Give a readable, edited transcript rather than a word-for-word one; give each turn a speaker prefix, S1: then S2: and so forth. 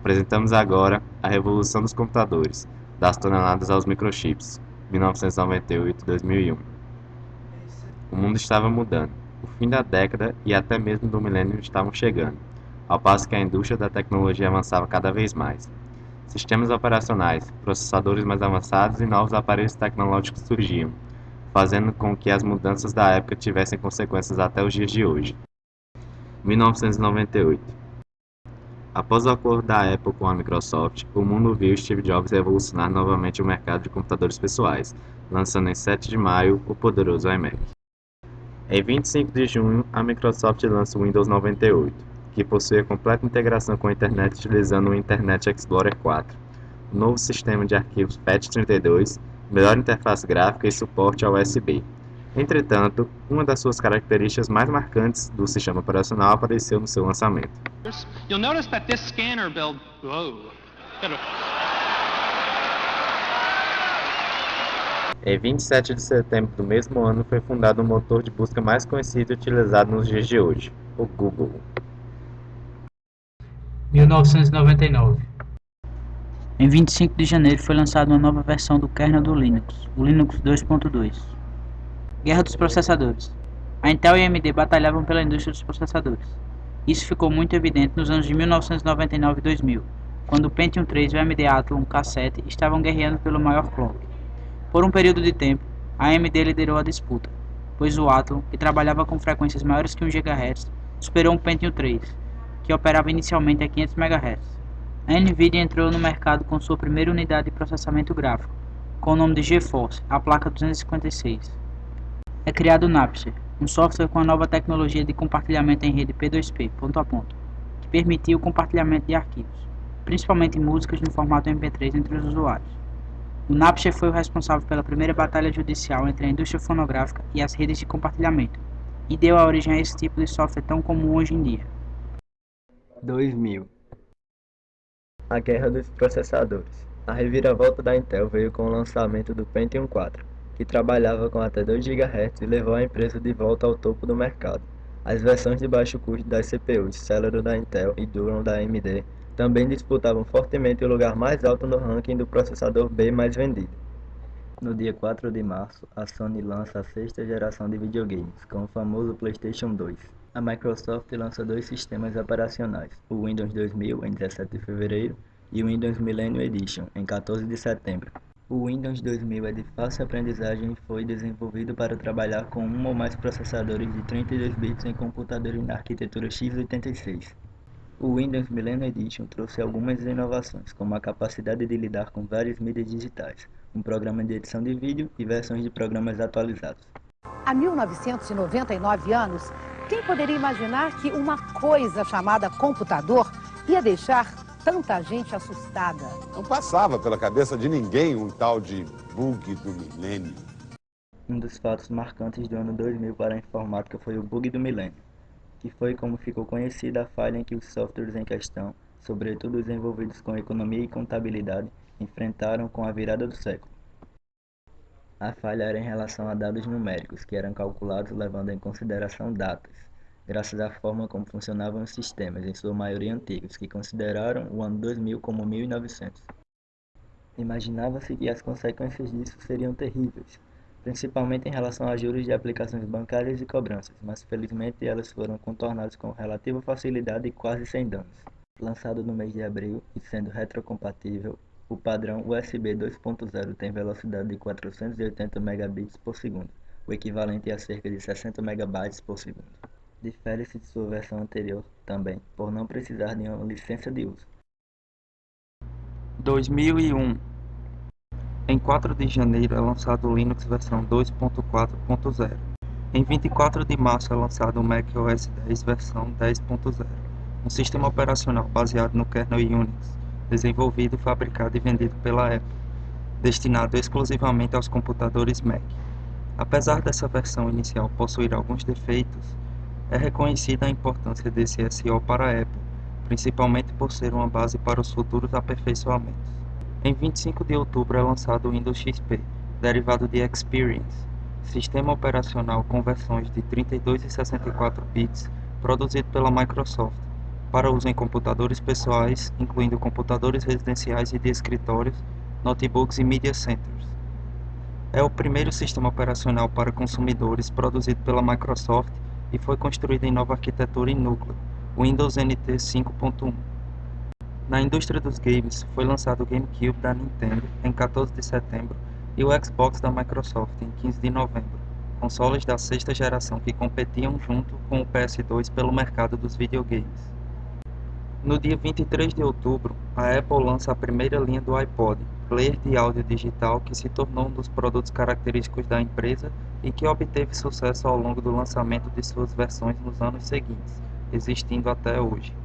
S1: Apresentamos agora a revolução dos computadores, das toneladas aos microchips, 1998-2001. O mundo estava mudando. O fim da década e até mesmo do milênio estavam chegando, ao passo que a indústria da tecnologia avançava cada vez mais. Sistemas operacionais, processadores mais avançados e novos aparelhos tecnológicos surgiam, fazendo com que as mudanças da época tivessem consequências até os dias de hoje. 1998. Após o acordo da Apple com a Microsoft, o mundo viu Steve Jobs revolucionar novamente o mercado de computadores pessoais, lançando em 7 de maio o poderoso iMac. Em 25 de junho, a Microsoft lança o Windows 98, que possui a completa integração com a internet utilizando o Internet Explorer 4, um novo sistema de arquivos FAT32, melhor interface gráfica e suporte a USB. Entretanto, uma das suas características mais marcantes do sistema operacional apareceu no seu lançamento.
S2: You'll notice that this scanner build. Whoa.
S1: Em 27 de setembro do mesmo ano foi fundado o motor de busca mais conhecido e utilizado nos dias de hoje, o Google.
S3: 1999.
S4: Em 25 de janeiro foi lançada uma nova versão do kernel do Linux, o Linux 2.2. Guerra dos processadores. A Intel e a AMD batalhavam pela indústria dos processadores. Isso ficou muito evidente nos anos de 1999 e 2000, quando o Pentium 3 e o AMD Athlon K7 estavam guerreando pelo maior clock. Por um período de tempo, a AMD liderou a disputa, pois o Athlon, que trabalhava com frequências maiores que 1 GHz, superou um Pentium 3, que operava inicialmente a 500 MHz. A Nvidia entrou no mercado com sua primeira unidade de processamento gráfico, com o nome de GeForce, a placa 256. É criado o Napster, um software com a nova tecnologia de compartilhamento em rede P2P, ponto a ponto, que permitia o compartilhamento de arquivos, principalmente músicas no formato MP3 entre os usuários. O Napster foi o responsável pela primeira batalha judicial entre a indústria fonográfica e as redes de compartilhamento, e deu a origem a esse tipo de software tão comum hoje em dia.
S5: 2000. A guerra dos processadores. A reviravolta da Intel veio com o lançamento do Pentium 4, que trabalhava com até 2 GHz e levou a empresa de volta ao topo do mercado. As versões de baixo custo das CPUs Celeron da Intel e Duron da AMD também disputavam fortemente o lugar mais alto no ranking do processador B mais vendido. No dia 4 de março, a Sony lança a sexta geração de videogames, com o famoso PlayStation 2. A Microsoft lança 2 sistemas operacionais, o Windows 2000 em 17 de fevereiro e o Windows Millennium Edition em 14 de setembro. O Windows 2000 é de fácil aprendizagem e foi desenvolvido para trabalhar com um ou mais processadores de 32 bits em computadores na arquitetura x86. O Windows Millennium Edition trouxe algumas inovações, como a capacidade de lidar com várias mídias digitais, um programa de edição de vídeo e versões de programas atualizados.
S6: Há 1999 anos, quem poderia imaginar que uma coisa chamada computador ia deixar tanta gente assustada?
S7: Não passava pela cabeça de ninguém um tal de bug do milênio.
S5: Um dos fatos marcantes do ano 2000 para a informática foi o bug do milênio, que foi como ficou conhecida a falha em que os softwares em questão, sobretudo os envolvidos com economia e contabilidade, enfrentaram com a virada do século. A falha era em relação a dados numéricos, que eram calculados levando em consideração datas, graças à forma como funcionavam os sistemas, em sua maioria antigos, que consideraram o ano 2000 como 1900. Imaginava-se que as consequências disso seriam terríveis, principalmente em relação a juros de aplicações bancárias e cobranças, mas felizmente elas foram contornadas com relativa facilidade e quase sem danos. Lançado no mês de abril e sendo retrocompatível, o padrão USB 2.0 tem velocidade de 480 megabits por segundo, o equivalente a cerca de 60 megabytes por segundo. Difere-se de sua versão anterior, também, por não precisar de uma licença de uso.
S8: 2001. Em 4 de janeiro é lançado o Linux versão 2.4.0. Em 24 de março é lançado o Mac OS X versão 10.0, um sistema operacional baseado no kernel Unix, desenvolvido, fabricado e vendido pela Apple, destinado exclusivamente aos computadores Mac. Apesar dessa versão inicial possuir alguns defeitos, é reconhecida a importância desse SO para a Apple, principalmente por ser uma base para os futuros aperfeiçoamentos. Em 25 de outubro é lançado o Windows XP, derivado de Experience, sistema operacional com versões de 32 e 64 bits, produzido pela Microsoft, para uso em computadores pessoais, incluindo computadores residenciais e de escritórios, notebooks e media centers. É o primeiro sistema operacional para consumidores produzido pela Microsoft e foi construído em nova arquitetura em núcleo, Windows NT 5.1. Na indústria dos games, foi lançado o GameCube da Nintendo em 14 de setembro e o Xbox da Microsoft em 15 de novembro, consoles da sexta geração que competiam junto com o PS2 pelo mercado dos videogames. No dia 23 de outubro, a Apple lança a primeira linha do iPod, player de áudio digital que se tornou um dos produtos característicos da empresa e que obteve sucesso ao longo do lançamento de suas versões nos anos seguintes, existindo até hoje.